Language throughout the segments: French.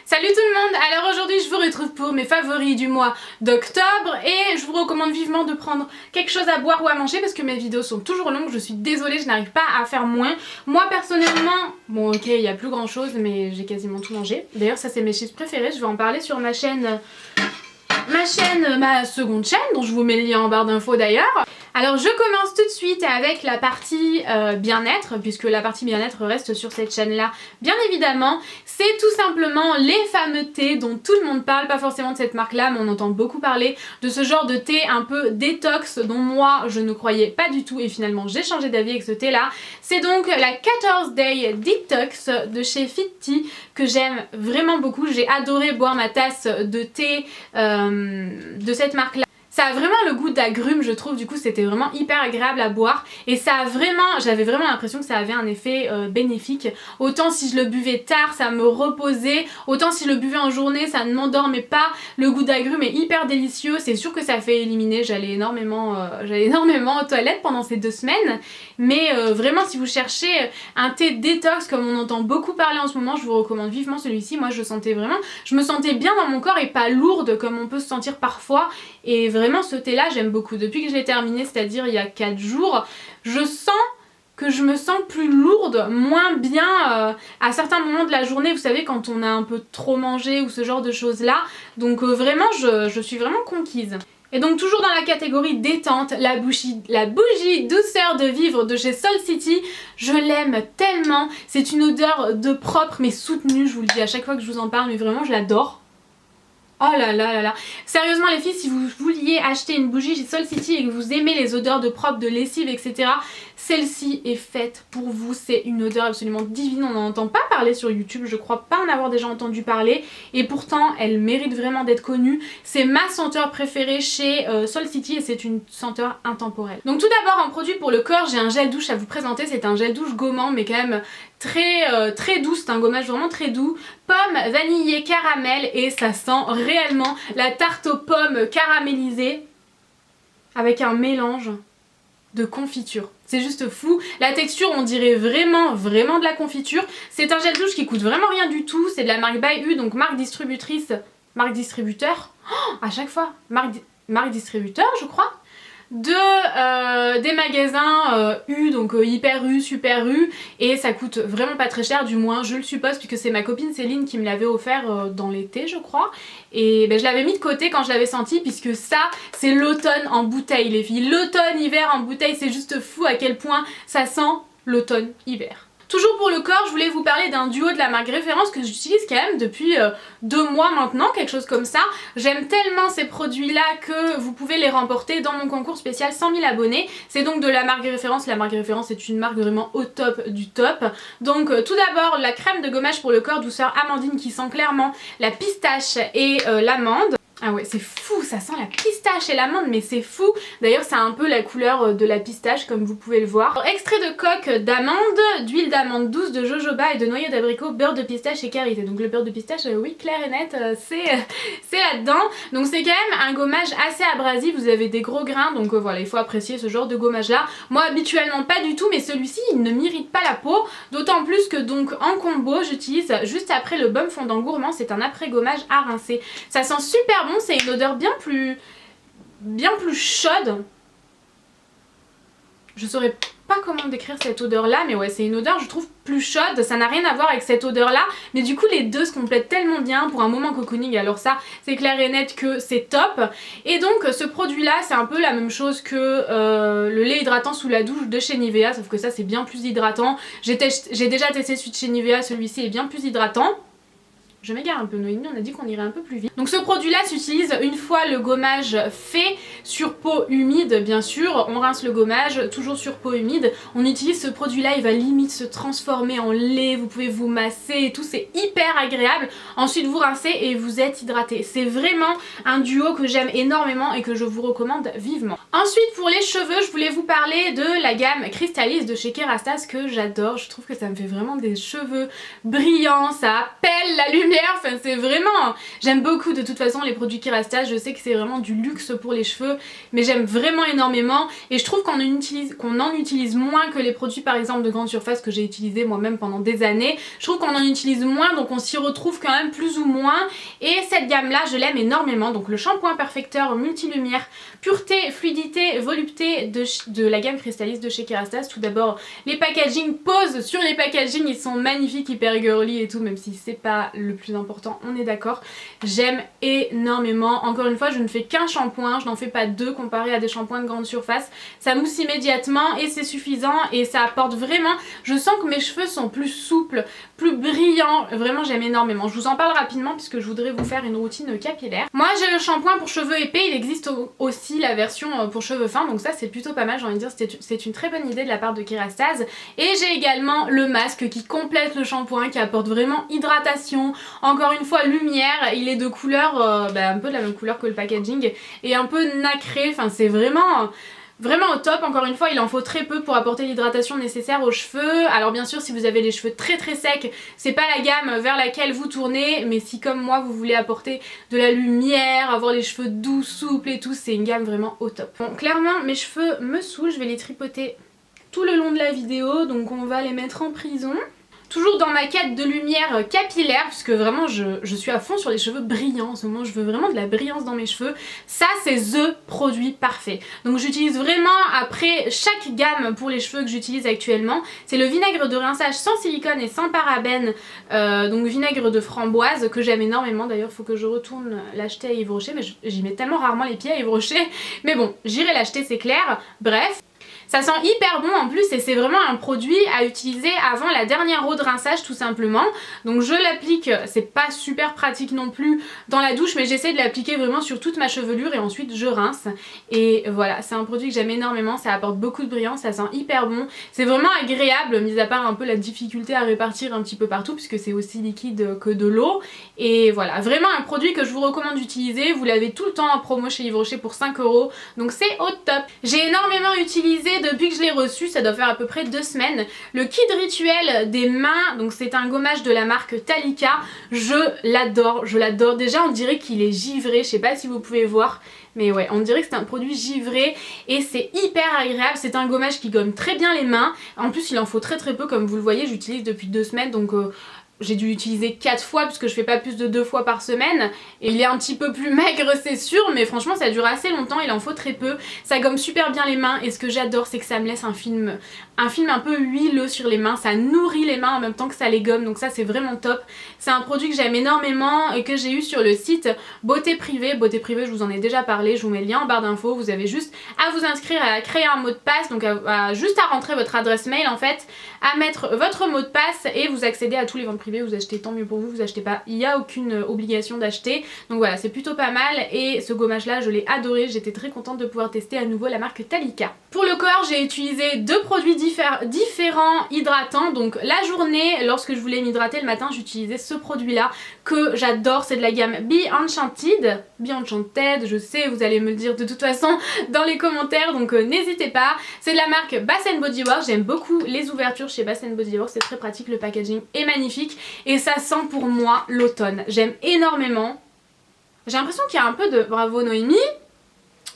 Salut tout le monde. Alors aujourd'hui je vous retrouve pour mes favoris du mois d'octobre et je vous recommande vivement de prendre quelque chose à boire ou à manger parce que mes vidéos sont toujours longues, je suis désolée, je n'arrive pas à faire moins. Moi personnellement, bon ok il y a plus grand chose mais j'ai quasiment tout mangé. D'ailleurs ça c'est mes chips préférés, je vais en parler sur ma chaîne, ma seconde chaîne dont je vous mets le lien en barre d'infos d'ailleurs. Alors je commence tout de suite avec la partie bien-être, puisque la partie bien-être reste sur cette chaîne là bien évidemment. C'est tout simplement les fameux thés dont tout le monde parle, pas forcément de cette marque là mais on entend beaucoup parler de ce genre de thé un peu détox dont moi je ne croyais pas du tout et finalement j'ai changé d'avis avec ce thé là. C'est donc la 14 Day Detox de chez Fit Tea que j'aime vraiment beaucoup. J'ai adoré boire ma tasse de thé de cette marque là. Ça a vraiment le goût d'agrumes je trouve, du coup c'était vraiment hyper agréable à boire et ça a vraiment, j'avais vraiment l'impression que ça avait un effet bénéfique. Autant si je le buvais tard ça me reposait, autant si je le buvais en journée ça ne m'endormait pas. Le goût d'agrumes est hyper délicieux, c'est sûr que ça fait éliminer, j'allais énormément aux toilettes pendant ces 2 semaines. Mais vraiment si vous cherchez un thé détox comme on entend beaucoup parler en ce moment, je vous recommande vivement celui-ci. Moi je me sentais bien dans mon corps et pas lourde comme on peut se sentir parfois. Et vraiment ce thé là j'aime beaucoup. Depuis que je l'ai terminé, c'est-à-dire il y a 4 jours, je sens que je me sens plus lourde, moins bien à certains moments de la journée, vous savez quand on a un peu trop mangé ou ce genre de choses là. Donc vraiment je suis vraiment conquise. Et donc toujours dans la catégorie détente, la bougie douceur de vivre de chez Soul City, je l'aime tellement. C'est une odeur de propre mais soutenue, je vous le dis à chaque fois que je vous en parle, mais vraiment je l'adore. Oh là là là là. Sérieusement les filles, si vous vouliez acheter une bougie chez Soul City et que vous aimez les odeurs de propre, de lessive, etc. celle-ci est faite pour vous. C'est une odeur absolument divine. On n'en entend pas parler sur YouTube, je crois pas en avoir déjà entendu parler. Et pourtant elle mérite vraiment d'être connue. C'est ma senteur préférée chez Soul City et c'est une senteur intemporelle. Donc tout d'abord en produit pour le corps, j'ai un gel douche à vous présenter. C'est un gel douche gommant mais quand même très doux, c'est un gommage vraiment très doux. Pomme, vanillé, caramel et ça sent réellement la tarte aux pommes caramélisée avec un mélange de confiture. C'est juste fou. La texture on dirait vraiment de la confiture. C'est un gel douche qui coûte vraiment rien du tout. C'est de la marque By U, donc marque distributeur. Oh, à chaque fois, marque distributeur je crois. Des magasins U, donc Hyper U, Super U, et ça coûte vraiment pas très cher, du moins je le suppose puisque c'est ma copine Céline qui me l'avait offert dans l'été je crois, et ben, je l'avais mis de côté quand je l'avais senti puisque ça c'est l'automne en bouteille les filles. L'automne hiver en bouteille, c'est juste fou à quel point ça sent l'automne hiver. Toujours pour le corps, je voulais vous parler d'un duo de la marque Référence que j'utilise quand même depuis 2 mois maintenant, quelque chose comme ça. J'aime tellement ces produits là que vous pouvez les remporter dans mon concours spécial 100 000 abonnés. C'est donc de la marque Référence. La marque Référence est une marque vraiment au top du top. Donc tout d'abord la crème de gommage pour le corps douceur amandine qui sent clairement la pistache et l'amande. Ah ouais c'est fou, ça sent la pistache et l'amande mais c'est fou. D'ailleurs ça a un peu la couleur de la pistache comme vous pouvez le voir. Alors, extrait de coque d'amande, d'huile d'amande douce, de jojoba et de noyau d'abricot, beurre de pistache et karité. Donc le beurre de pistache oui clair et net c'est là-dedans. Donc c'est quand même un gommage assez abrasif, vous avez des gros grains donc voilà il faut apprécier ce genre de gommage là. Moi habituellement pas du tout mais celui-ci il ne m'irrite pas la peau. D'autant plus que donc en combo j'utilise juste après le baume fondant gourmand, c'est un après gommage à rincer. Ça sent super bon, c'est une odeur bien plus chaude. Je saurais pas comment décrire cette odeur là mais ouais c'est une odeur je trouve plus chaude, ça n'a rien à voir avec cette odeur là mais du coup les deux se complètent tellement bien pour un moment cocooning. Alors ça c'est clair et net que c'est top. Et donc ce produit là c'est un peu la même chose que le lait hydratant sous la douche de chez Nivea, sauf que ça c'est bien plus hydratant. J'ai déjà testé celui de chez Nivea, celui-ci est bien plus hydratant. Je m'égare un peu, Noémie, on a dit qu'on irait un peu plus vite. Donc ce produit là s'utilise une fois le gommage fait sur peau humide bien sûr. On rince le gommage, toujours sur peau humide. On utilise ce produit là, il va limite se transformer en lait, vous pouvez vous masser et tout, c'est hyper agréable. Ensuite vous rincez et vous êtes hydraté. C'est vraiment un duo que j'aime énormément et que je vous recommande vivement. Ensuite pour les cheveux, je voulais vous parler de la gamme Crystalis de chez Kerastase que j'adore. Je trouve que ça me fait vraiment des cheveux brillants, ça appelle la lumière capillaire, enfin c'est vraiment... J'aime beaucoup de toute façon les produits Kerastase, je sais que c'est vraiment du luxe pour les cheveux, mais j'aime vraiment énormément et je trouve qu'on en utilise moins que les produits par exemple de grande surface que j'ai utilisé moi-même pendant des années. Je trouve qu'on en utilise moins, donc on s'y retrouve quand même plus ou moins, et cette gamme là je l'aime énormément. Donc le shampoing perfecteur multilumière, pureté, fluidité, volupté de la gamme Crystallis de chez Kerastase. Tout d'abord les packaging, pose sur les packaging, ils sont magnifiques, hyper girly et tout, même si c'est pas le plus important, on est d'accord. J'aime énormément. Encore une fois, je ne fais qu'un shampoing, je n'en fais pas deux comparé à des shampoings de grande surface. Ça mousse immédiatement et c'est suffisant et ça apporte vraiment... Je sens que mes cheveux sont plus souples, plus brillants, vraiment j'aime énormément. Je vous en parle rapidement puisque je voudrais vous faire une routine capillaire. Moi j'ai le shampoing pour cheveux épais, il existe aussi la version pour cheveux fins, donc ça c'est plutôt pas mal, j'ai envie de dire c'est une très bonne idée de la part de Kerastase. Et j'ai également le masque qui complète le shampoing, qui apporte vraiment hydratation, encore une fois lumière, il est de couleur un peu de la même couleur que le packaging et un peu nacré, enfin c'est vraiment au top. Encore une fois il en faut très peu pour apporter l'hydratation nécessaire aux cheveux. Alors bien sûr si vous avez les cheveux très secs, c'est pas la gamme vers laquelle vous tournez, mais si comme moi vous voulez apporter de la lumière, avoir les cheveux doux, souples et tout, c'est une gamme vraiment au top. Bon clairement mes cheveux me saoulent, je vais les tripoter tout le long de la vidéo, donc on va les mettre en prison. Toujours dans ma quête de lumière capillaire, puisque vraiment je suis à fond sur les cheveux brillants en ce moment, je veux vraiment de la brillance dans mes cheveux. Ça c'est THE produit parfait. Donc j'utilise vraiment après chaque gamme pour les cheveux que j'utilise actuellement. C'est le vinaigre de rinçage sans silicone et sans parabènes, donc vinaigre de framboise que j'aime énormément. D'ailleurs il faut que je retourne l'acheter à Yves Rocher, mais j'y mets tellement rarement les pieds à Yves Rocher. Mais bon, j'irai l'acheter c'est clair. Bref. Ça sent hyper bon en plus et c'est vraiment un produit à utiliser avant la dernière eau de rinçage tout simplement. Donc je l'applique, c'est pas super pratique non plus dans la douche, mais j'essaie de l'appliquer vraiment sur toute ma chevelure et ensuite je rince. Et voilà, c'est un produit que j'aime énormément, ça apporte beaucoup de brillance, ça sent hyper bon. C'est vraiment agréable, mis à part un peu la difficulté à répartir un petit peu partout puisque c'est aussi liquide que de l'eau. Et voilà, vraiment un produit que je vous recommande d'utiliser. Vous l'avez tout le temps en promo chez Yves Rocher pour 5 €, donc c'est au top. J'ai énormément utilisé depuis que je l'ai reçu, ça doit faire à peu près 2 semaines, le kit rituel des mains. Donc c'est un gommage de la marque Talika. Je l'adore, je l'adore. Déjà on dirait qu'il est givré, je sais pas si vous pouvez voir, mais ouais, on dirait que c'est un produit givré et c'est hyper agréable. C'est un gommage qui gomme très bien les mains. En plus il en faut très peu, comme vous le voyez, j'utilise depuis 2 semaines, donc j'ai dû l'utiliser 4 fois puisque je fais pas plus de 2 fois par semaine. Et il est un petit peu plus maigre c'est sûr, mais franchement ça dure assez longtemps, il en faut très peu. Ça gomme super bien les mains et ce que j'adore c'est que ça me laisse un film un peu huileux sur les mains. Ça nourrit les mains en même temps que ça les gomme, donc ça c'est vraiment top. C'est un produit que j'aime énormément et que j'ai eu sur le site Beauté Privée. Beauté Privée je vous en ai déjà parlé, je vous mets le lien en barre d'infos. Vous avez juste à vous inscrire, à créer un mot de passe, donc juste à rentrer votre adresse mail en fait, à mettre votre mot de passe et vous accédez à tous les ventes privées. Vous achetez, tant mieux pour vous, vous achetez pas, il n'y a aucune obligation d'acheter. Donc voilà, c'est plutôt pas mal et ce gommage là je l'ai adoré, j'étais très contente de pouvoir tester à nouveau la marque Talika. Pour le corps j'ai utilisé 2 produits différents hydratants. Donc la journée, lorsque je voulais m'hydrater le matin, j'utilisais ce produit là que j'adore, c'est de la gamme Be Enchanted. Be Enchanted, je sais, vous allez me le dire de toute façon dans les commentaires, donc n'hésitez pas. C'est de la marque Bath Body Works, j'aime beaucoup les ouvertures chez Bath Body Works, c'est très pratique, le packaging est magnifique et ça sent pour moi l'automne. J'aime énormément. J'ai l'impression qu'il y a un peu de... Bravo Noémie.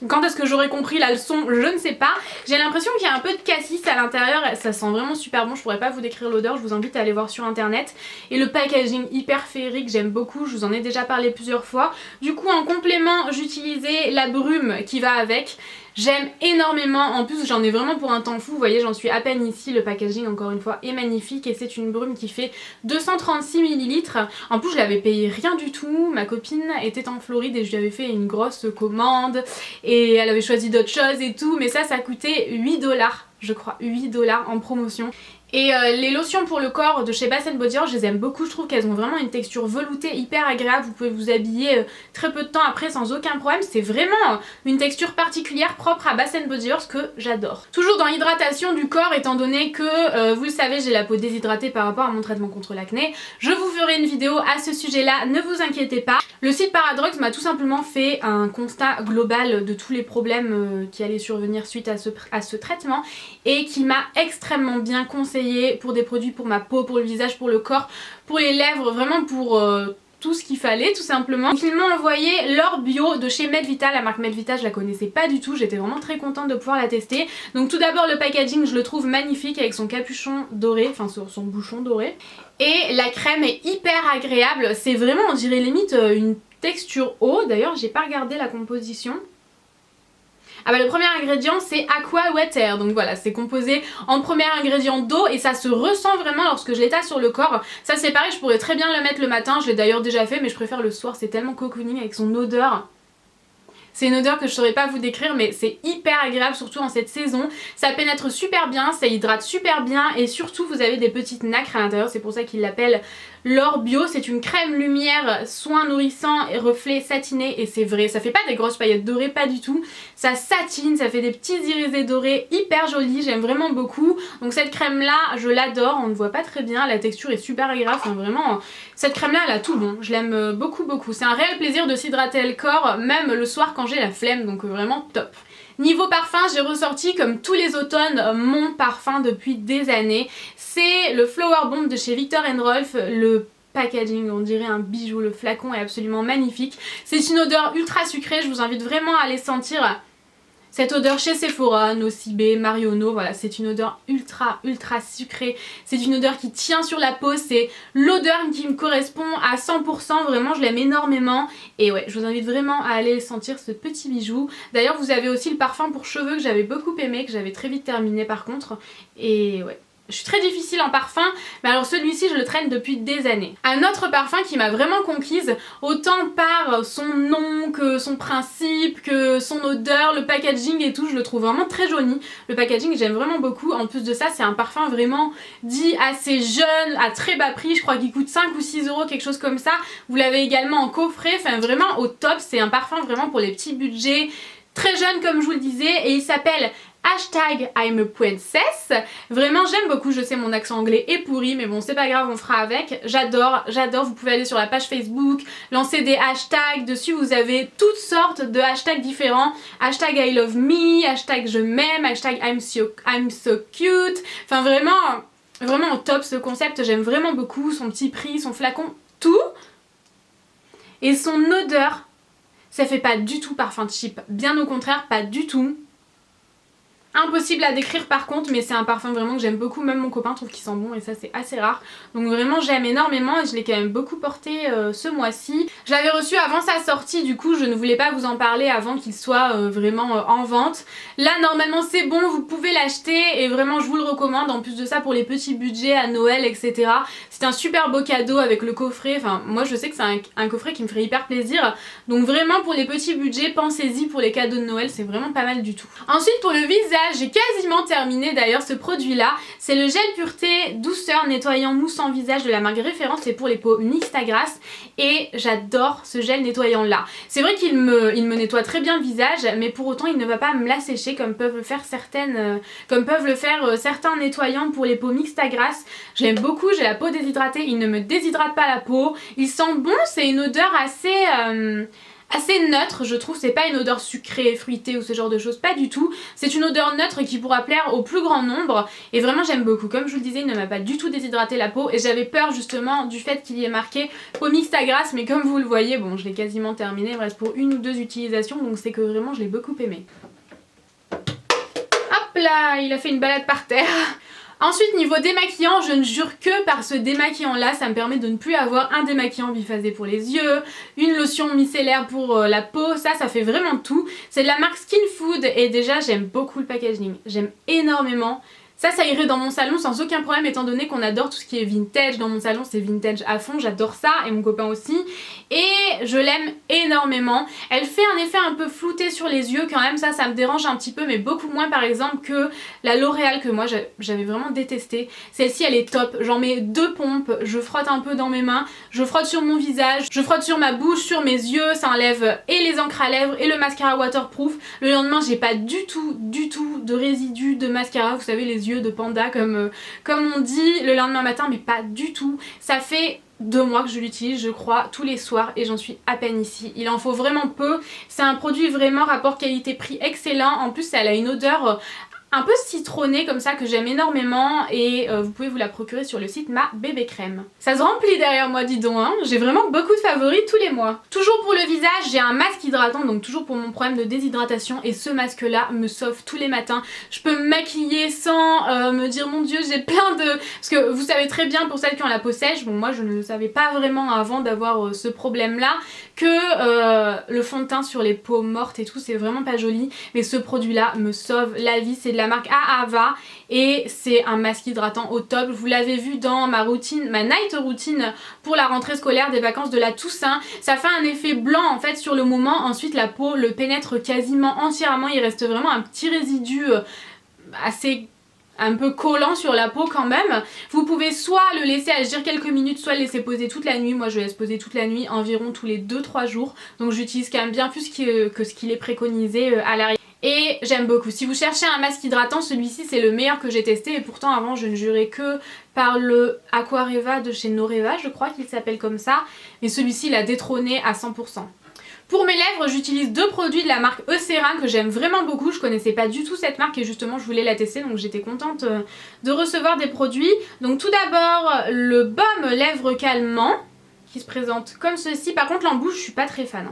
Quand est-ce que j'aurais compris la leçon, je ne sais pas. J'ai l'impression qu'il y a un peu de cassis à l'intérieur, ça sent vraiment super bon, je pourrais pas vous décrire l'odeur, je vous invite à aller voir sur internet. Et le packaging hyper féerique, j'aime beaucoup, je vous en ai déjà parlé plusieurs fois. Du coup en complément j'utilisais la brume qui va avec. J'aime énormément, en plus j'en ai vraiment pour un temps fou, vous voyez j'en suis à peine ici, le packaging encore une fois est magnifique et c'est une brume qui fait 236 ml. En plus je l'avais payé rien du tout, ma copine était en Floride et je lui avais fait une grosse commande et elle avait choisi d'autres choses et tout, mais ça coûtait 8 $, je crois, 8 $ en promotion. Et les lotions pour le corps de chez Bath Body Works, je les aime beaucoup, je trouve qu'elles ont vraiment une texture veloutée hyper agréable, vous pouvez vous habiller très peu de temps après sans aucun problème, c'est vraiment une texture particulière propre à Bath Body Works que j'adore. Toujours dans l'hydratation du corps, étant donné que vous le savez j'ai la peau déshydratée par rapport à mon traitement contre l'acné, je vous ferai une vidéo à ce sujet là, ne vous inquiétez pas. Le site Paradrox m'a tout simplement fait un constat global de tous les problèmes qui allaient survenir suite à ce traitement et qui m'a extrêmement bien conseillé pour des produits pour ma peau, pour le visage, pour le corps, pour les lèvres, vraiment pour tout ce qu'il fallait tout simplement. Donc ils m'ont envoyé leur bio de chez Medvita. La marque Medvita je la connaissais pas du tout, j'étais vraiment très contente de pouvoir la tester. Donc tout d'abord le packaging je le trouve magnifique avec son capuchon doré, enfin son bouchon doré. Et la crème est hyper agréable, c'est vraiment on dirait limite une texture eau. D'ailleurs j'ai pas regardé la composition. Ah bah le premier ingrédient c'est Aqua Water, donc voilà c'est composé en premier ingrédient d'eau et ça se ressent vraiment lorsque je l'étale sur le corps. Ça c'est pareil, je pourrais très bien le mettre le matin, je l'ai d'ailleurs déjà fait mais je préfère le soir, c'est tellement cocooning avec son odeur. C'est une odeur que je saurais pas vous décrire mais c'est hyper agréable surtout en cette saison. Ça pénètre super bien, ça hydrate super bien et surtout vous avez des petites nacres à l'intérieur, c'est pour ça qu'ils l'appellent l'or bio. C'est une crème lumière, soin nourrissant et reflet satiné et c'est vrai, ça fait pas des grosses paillettes dorées, pas du tout. Ça satine, ça fait des petits irisés dorés hyper jolis, j'aime vraiment beaucoup. Donc cette crème là, je l'adore, on ne voit pas très bien, la texture est super agréable, enfin vraiment cette crème là elle a tout bon, je l'aime beaucoup. C'est un réel plaisir de s'hydrater le corps, même le soir quand j'ai la flemme, donc vraiment top. Niveau parfum, j'ai ressorti comme tous les automnes mon parfum depuis des années. C'est le Flower Bomb de chez Viktor & Rolf. Le packaging, on dirait un bijou, le flacon est absolument magnifique. C'est une odeur ultra sucrée, je vous invite vraiment à aller sentir cette odeur chez Sephora, Nocibé, Marionneau, voilà, c'est une odeur ultra sucrée, c'est une odeur qui tient sur la peau, c'est l'odeur qui me correspond à 100%, vraiment je l'aime énormément et ouais, je vous invite vraiment à aller sentir ce petit bijou. D'ailleurs vous avez aussi le parfum pour cheveux que j'avais beaucoup aimé, que j'avais très vite terminé par contre, et ouais. Je suis très difficile en parfum, mais alors celui-ci je le traîne depuis des années. Un autre parfum qui m'a vraiment conquise, autant par son nom, que son principe, que son odeur, le packaging et tout, je le trouve vraiment très joli. Le packaging j'aime vraiment beaucoup, en plus de ça c'est un parfum vraiment dit assez jeune, à très bas prix, je crois qu'il coûte 5 ou 6 euros, quelque chose comme ça. Vous l'avez également en coffret, enfin vraiment au top, c'est un parfum vraiment pour les petits budgets, très jeune comme je vous le disais, et il s'appelle Hashtag I'm a Princess. Vraiment j'aime beaucoup, je sais mon accent anglais est pourri mais bon c'est pas grave, on fera avec. J'adore, vous pouvez aller sur la page Facebook, lancer des hashtags, dessus vous avez toutes sortes de hashtags différents. Hashtag I love me, hashtag je m'aime, hashtag I'm so cute. Enfin vraiment au top ce concept, j'aime vraiment beaucoup son petit prix, son flacon, tout. Et son odeur, ça fait pas du tout parfum cheap, bien au contraire, pas du tout. Impossible à décrire par contre, mais c'est un parfum vraiment que j'aime beaucoup, même mon copain trouve qu'il sent bon et ça c'est assez rare. Donc vraiment j'aime énormément et je l'ai quand même beaucoup porté ce mois-ci. Je l'avais reçu avant sa sortie, du coup je ne voulais pas vous en parler avant qu'il soit vraiment en vente. Là normalement c'est bon, vous pouvez l'acheter et vraiment je vous le recommande. En plus de ça pour les petits budgets à Noël etc. C'est un super beau cadeau avec le coffret, enfin moi je sais que c'est un coffret qui me ferait hyper plaisir. Donc vraiment pour les petits budgets, pensez-y pour les cadeaux de Noël, c'est vraiment pas mal du tout. Ensuite pour le visage, j'ai quasiment terminé d'ailleurs ce produit là, c'est le gel pureté douceur nettoyant mousse en visage de la marque référence, c'est pour les peaux mixtes à grasse et j'adore ce gel nettoyant là. C'est vrai qu'il me nettoie très bien le visage mais pour autant il ne va pas me l'assécher comme peuvent le faire certains nettoyants pour les peaux mixtes à grasse. Je l'aime beaucoup, j'ai la peau déshydratée, il ne me déshydrate pas la peau, il sent bon, c'est une odeur assez neutre je trouve, c'est pas une odeur sucrée, fruitée ou ce genre de choses, pas du tout. C'est une odeur neutre qui pourra plaire au plus grand nombre et vraiment j'aime beaucoup. Comme je vous le disais, il ne m'a pas du tout déshydraté la peau et j'avais peur justement du fait qu'il y ait marqué peau mixte à grasse, mais comme vous le voyez, bon je l'ai quasiment terminé, il me reste pour une ou deux utilisations donc c'est que vraiment je l'ai beaucoup aimé. Hop là, il a fait une balade par terre. Ensuite niveau démaquillant, je ne jure que par ce démaquillant là, ça me permet de ne plus avoir un démaquillant biphasé pour les yeux, une lotion micellaire pour la peau, ça fait vraiment tout. C'est de la marque Skin Food et déjà j'aime beaucoup le packaging, j'aime énormément. Ça irait dans mon salon sans aucun problème étant donné qu'on adore tout ce qui est vintage. Dans mon salon c'est vintage à fond, j'adore ça et mon copain aussi. Et je l'aime énormément. Elle fait un effet un peu flouté sur les yeux quand même, ça me dérange un petit peu mais beaucoup moins par exemple que la L'Oréal que moi j'avais vraiment détesté. Celle-ci elle est top, j'en mets 2 pompes, je frotte un peu dans mes mains, je frotte sur mon visage, je frotte sur ma bouche, sur mes yeux, ça enlève et les encres à lèvres et le mascara waterproof. Le lendemain j'ai pas du tout de résidus de mascara, vous savez les yeux de panda comme on dit le lendemain matin, mais pas du tout. Ça fait 2 mois que je l'utilise je crois tous les soirs et j'en suis à peine ici. Il en faut vraiment peu, c'est un produit vraiment rapport qualité-prix excellent, en plus elle a une odeur un peu citronné comme ça que j'aime énormément et vous pouvez vous la procurer sur le site Ma Bébé Crème. Ça se remplit derrière moi, dis donc, hein. J'ai vraiment beaucoup de favoris tous les mois. Toujours pour le visage, j'ai un masque hydratant, donc toujours pour mon problème de déshydratation, et ce masque là me sauve tous les matins. Je peux me maquiller sans me dire mon dieu j'ai plein de... Parce que vous savez très bien pour celles qui ont la peau sèche, bon moi je ne le savais pas vraiment avant d'avoir ce problème là, que le fond de teint sur les peaux mortes et tout c'est vraiment pas joli, mais ce produit là me sauve la vie. C'est de la marque Ahava et c'est un masque hydratant au top. Vous l'avez vu dans ma routine, ma night routine pour la rentrée scolaire des vacances de la Toussaint. Ça fait un effet blanc en fait sur le moment, ensuite la peau le pénètre quasiment entièrement, il reste vraiment un petit résidu assez... un peu collant sur la peau quand même. Vous pouvez soit le laisser agir quelques minutes, soit le laisser poser toute la nuit. Moi je laisse poser toute la nuit, environ tous les 2-3 jours. Donc j'utilise quand même bien plus que ce qu'il est préconisé à l'arrière. Et j'aime beaucoup. Si vous cherchez un masque hydratant, celui-ci c'est le meilleur que j'ai testé. Et pourtant avant je ne jurais que par le Aquareva de chez Noreva, je crois qu'il s'appelle comme ça. Mais celui-ci il a détrôné à 100%. Pour mes lèvres, j'utilise deux produits de la marque Eucerin que j'aime vraiment beaucoup. Je connaissais pas du tout cette marque et justement je voulais la tester, donc j'étais contente de recevoir des produits. Donc tout d'abord le baume lèvres calmant qui se présente comme ceci. Par contre l'embouche je suis pas très fan.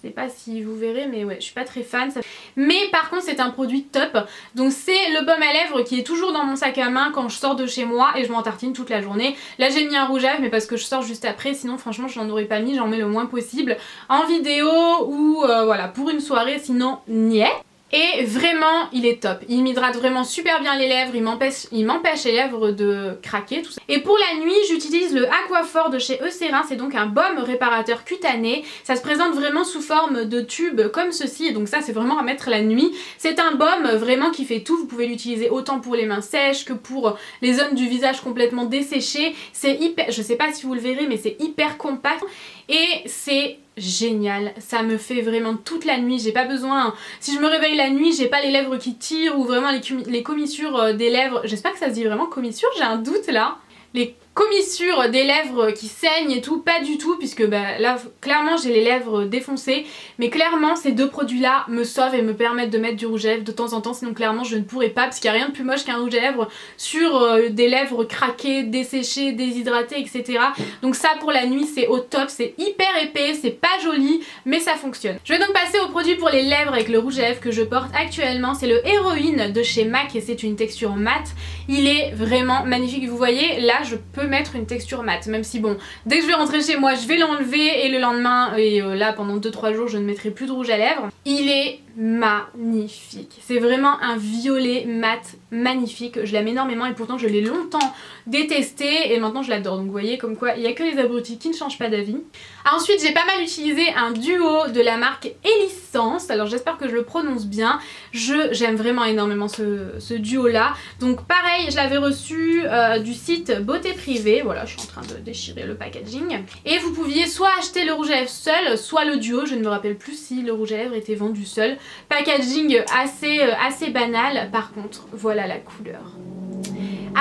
Je sais pas si vous verrez mais ouais je suis pas très fan. Mais par contre c'est un produit top. Donc c'est le baume à lèvres qui est toujours dans mon sac à main quand je sors de chez moi et je m'en tartine toute la journée. Là j'ai mis un rouge à lèvres mais parce que je sors juste après, sinon franchement je n'en aurais pas mis, j'en mets le moins possible en vidéo ou voilà pour une soirée, sinon niais. Et vraiment il est top, il m'hydrate vraiment super bien les lèvres, il m'empêche les lèvres de craquer tout ça. Et pour la nuit j'utilise le Aquaphor de chez Eucerin, c'est donc un baume réparateur cutané. Ça se présente vraiment sous forme de tube comme ceci et donc ça c'est vraiment à mettre la nuit. C'est un baume vraiment qui fait tout, vous pouvez l'utiliser autant pour les mains sèches que pour les zones du visage complètement desséchées. C'est hyper, je sais pas si vous le verrez mais c'est hyper compact et c'est génial, ça me fait vraiment toute la nuit, j'ai pas besoin, si je me réveille la nuit j'ai pas les lèvres qui tirent ou vraiment les commissures des lèvres, j'espère que ça se dit vraiment commissure, j'ai un doute là, les commissures des lèvres qui saignent et tout, pas du tout puisque bah, là clairement j'ai les lèvres défoncées, mais clairement ces deux produits là me sauvent et me permettent de mettre du rouge à lèvres de temps en temps, sinon clairement je ne pourrais pas parce qu'il n'y a rien de plus moche qu'un rouge à lèvres sur des lèvres craquées, desséchées, déshydratées etc. Donc ça pour la nuit c'est au top, c'est hyper épais, c'est pas joli mais ça fonctionne. Je vais donc passer au produit pour les lèvres avec le rouge à lèvres que je porte actuellement, c'est le Héroïne de chez MAC et c'est une texture mate. Il est vraiment magnifique, vous voyez là je peux mettre une texture mate, même si bon dès que je vais rentrer chez moi je vais l'enlever et le lendemain et là pendant 2-3 jours je ne mettrai plus de rouge à lèvres. Il est magnifique, c'est vraiment un violet mat magnifique, je l'aime énormément et pourtant je l'ai longtemps détesté et maintenant je l'adore, donc vous voyez comme quoi il n'y a que les abrutis qui ne changent pas d'avis. Ensuite j'ai pas mal utilisé un duo de la marque Elisance, alors j'espère que je le prononce bien, j'aime vraiment énormément ce duo là, donc pareil je l'avais reçu du site Beauté Privée, voilà je suis en train de déchirer le packaging, et vous pouviez soit acheter le rouge à lèvres seul, soit le duo, je ne me rappelle plus si le rouge à lèvres était vendu seul. Packaging assez banal, par contre voilà la couleur.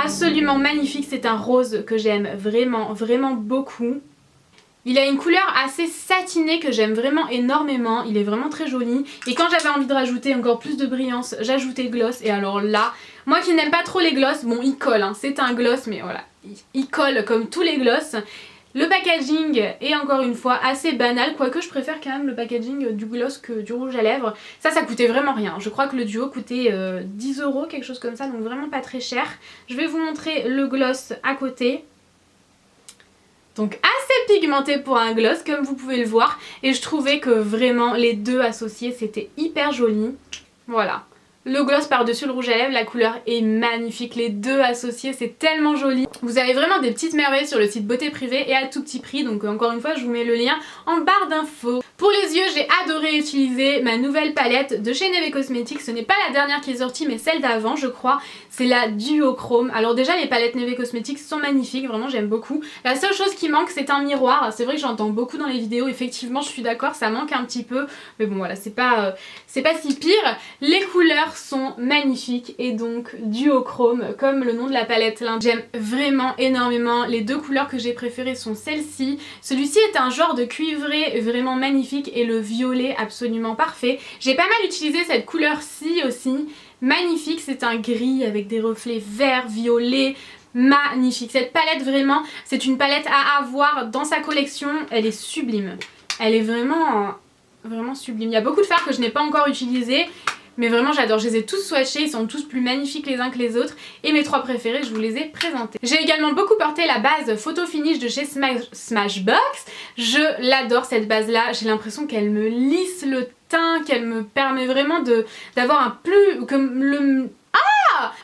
Absolument magnifique, c'est un rose que j'aime vraiment beaucoup. Il a une couleur assez satinée que j'aime vraiment énormément, il est vraiment très joli. Et quand j'avais envie de rajouter encore plus de brillance, j'ajoutais le gloss. Et alors là, moi qui n'aime pas trop les gloss, bon il colle, hein, c'est un gloss mais voilà, il colle comme tous les gloss. Le packaging est encore une fois assez banal, quoique je préfère quand même le packaging du gloss que du rouge à lèvres. Ça coûtait vraiment rien, je crois que le duo coûtait 10 €, quelque chose comme ça, donc vraiment pas très cher. Je vais vous montrer le gloss à côté. Donc assez pigmenté pour un gloss comme vous pouvez le voir, et je trouvais que vraiment les deux associés c'était hyper joli. Voilà. Le gloss par-dessus le rouge à lèvres, la couleur est magnifique, les deux associés c'est tellement joli. Vous avez vraiment des petites merveilles sur le site Beauté Privée et à tout petit prix, donc encore une fois je vous mets le lien en barre d'infos. Pour les yeux j'ai adoré utiliser ma nouvelle palette de chez Neve Cosmetics, ce n'est pas la dernière qui est sortie mais celle d'avant je crois, c'est la Duochrome. Alors déjà les palettes Neve Cosmetics sont magnifiques, vraiment j'aime beaucoup. La seule chose qui manque c'est un miroir, c'est vrai que j'entends beaucoup dans les vidéos, effectivement je suis d'accord ça manque un petit peu, mais bon voilà c'est pas si pire. Les couleurs sont magnifiques et donc Duochrome comme le nom de la palette l'indique. J'aime vraiment énormément, les deux couleurs que j'ai préférées sont celles-ci. Celui-ci est un genre de cuivré vraiment magnifique et le violet absolument parfait. J'ai pas mal utilisé cette couleur-ci aussi magnifique, c'est un gris avec des reflets verts, violets, magnifique. Cette palette vraiment, c'est une palette à avoir dans sa collection, elle est sublime. Elle est vraiment sublime. Il y a beaucoup de fards que je n'ai pas encore utilisés, mais vraiment j'adore. Je les ai tous swatchés, ils sont tous plus magnifiques les uns que les autres. Et mes 3 préférés, je vous les ai présentés. J'ai également beaucoup porté la base Photo Finish de chez Smashbox. Je l'adore cette base là, j'ai l'impression qu'elle me lisse le teint, qu'elle me permet vraiment d'avoir un plus... comme le...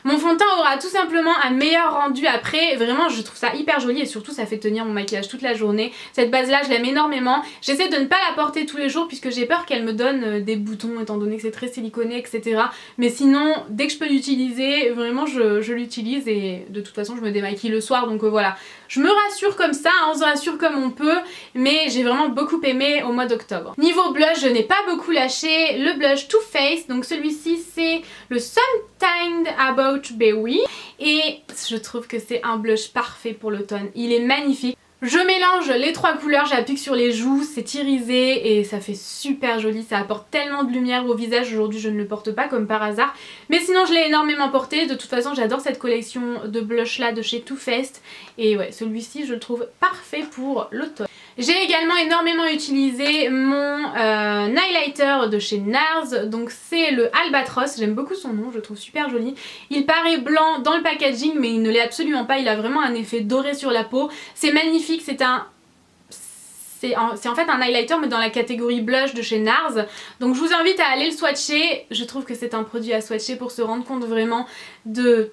Mon fond de teint aura tout simplement un meilleur rendu après, vraiment je trouve ça hyper joli et surtout ça fait tenir mon maquillage toute la journée. Cette base là je l'aime énormément, j'essaie de ne pas la porter tous les jours puisque j'ai peur qu'elle me donne des boutons étant donné que c'est très siliconé etc. Mais sinon dès que je peux l'utiliser, vraiment je l'utilise et de toute façon je me démaquille le soir donc voilà. Je me rassure comme ça, on se rassure comme on peut, mais j'ai vraiment beaucoup aimé au mois d'octobre. Niveau blush, je n'ai pas beaucoup lâché le blush Too Faced, donc celui-ci c'est le Something About Berry et je trouve que c'est un blush parfait pour l'automne, il est magnifique. Je mélange les 3 couleurs, j'applique sur les joues, c'est irisé et ça fait super joli, ça apporte tellement de lumière au visage. Aujourd'hui je ne le porte pas comme par hasard, mais sinon je l'ai énormément porté. De toute façon j'adore cette collection de blush là de chez Too Faced et ouais celui-ci je le trouve parfait pour l'automne. J'ai également énormément utilisé mon highlighter de chez NARS, donc c'est le Albatros, j'aime beaucoup son nom, je le trouve super joli. Il paraît blanc dans le packaging mais il ne l'est absolument pas, il a vraiment un effet doré sur la peau, c'est magnifique, c'est en fait un highlighter mais dans la catégorie blush de chez NARS, donc je vous invite à aller le swatcher, je trouve que c'est un produit à swatcher pour se rendre compte vraiment de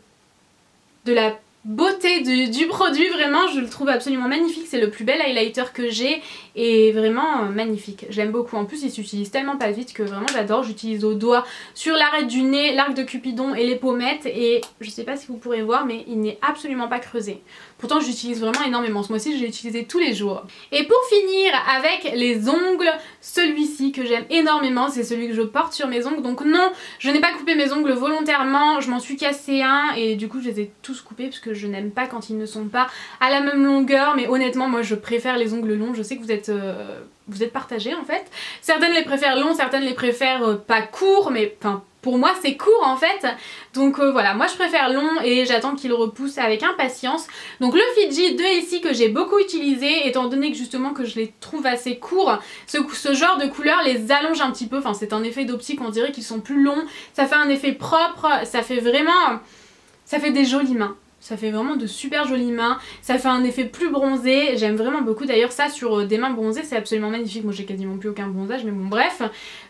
la beauté du produit, vraiment je le trouve absolument magnifique, c'est le plus bel highlighter que j'ai et vraiment magnifique, j'aime beaucoup. En plus il s'utilise tellement pas vite que vraiment j'adore, j'utilise au doigt, sur l'arête du nez, l'arc de Cupidon et les pommettes et je sais pas si vous pourrez voir mais il n'est absolument pas creusé. Pourtant j'utilise vraiment énormément, ce mois-ci je l'ai utilisé tous les jours. Et pour finir avec les ongles, celui-ci que j'aime énormément, c'est celui que je porte sur mes ongles. Donc non, je n'ai pas coupé mes ongles volontairement, je m'en suis cassé un et du coup je les ai tous coupés parce que je n'aime pas quand ils ne sont pas à la même longueur. Mais honnêtement moi je préfère les ongles longs, je sais que vous êtes partagés en fait. Certaines les préfèrent longs, certaines les préfèrent pas courts, mais enfin pour moi c'est court en fait, donc voilà, moi je préfère long et j'attends qu'il repousse avec impatience. Donc le Fiji de ici que j'ai beaucoup utilisé, étant donné que justement que je les trouve assez courts, ce genre de couleur les allonge un petit peu, enfin c'est un effet d'optique, on dirait qu'ils sont plus longs, ça fait un effet propre, ça fait vraiment, ça fait des jolies mains. Ça fait vraiment de super jolies mains, ça fait un effet plus bronzé, j'aime vraiment beaucoup. D'ailleurs ça sur des mains bronzées c'est absolument magnifique, moi j'ai quasiment plus aucun bronzage mais bon bref.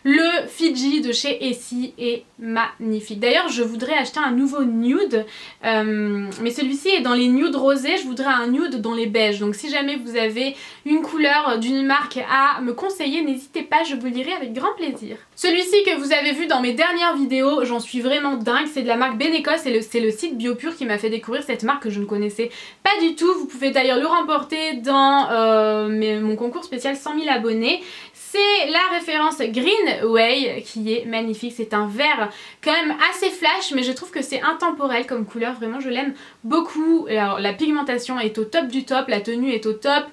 Le Fiji de chez Essie est magnifique. D'ailleurs je voudrais acheter un nouveau nude, mais celui-ci est dans les nudes rosés, je voudrais un nude dans les beiges. Donc si jamais vous avez une couleur d'une marque à me conseiller, n'hésitez pas, je vous le dirai avec grand plaisir. Celui-ci que vous avez vu dans mes dernières vidéos, j'en suis vraiment dingue, c'est de la marque Benecos et c'est le site Biopure qui m'a fait découvrir cette marque que je ne connaissais pas du tout. Vous pouvez d'ailleurs le remporter dans mon concours spécial 100 000 abonnés. C'est la référence Greenway qui est magnifique, c'est un vert quand même assez flash mais je trouve que c'est intemporel comme couleur, vraiment je l'aime beaucoup. Alors la pigmentation est au top du top, la tenue est au top.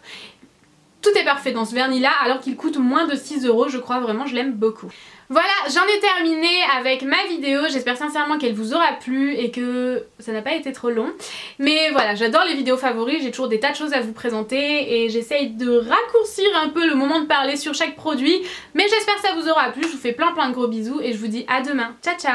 Tout est parfait dans ce vernis là alors qu'il coûte moins de 6 € je crois, vraiment je l'aime beaucoup. Voilà, j'en ai terminé avec ma vidéo, j'espère sincèrement qu'elle vous aura plu et que ça n'a pas été trop long. Mais voilà, j'adore les vidéos favoris, j'ai toujours des tas de choses à vous présenter et j'essaye de raccourcir un peu le moment de parler sur chaque produit. Mais j'espère que ça vous aura plu, je vous fais plein de gros bisous et je vous dis à demain. Ciao ciao.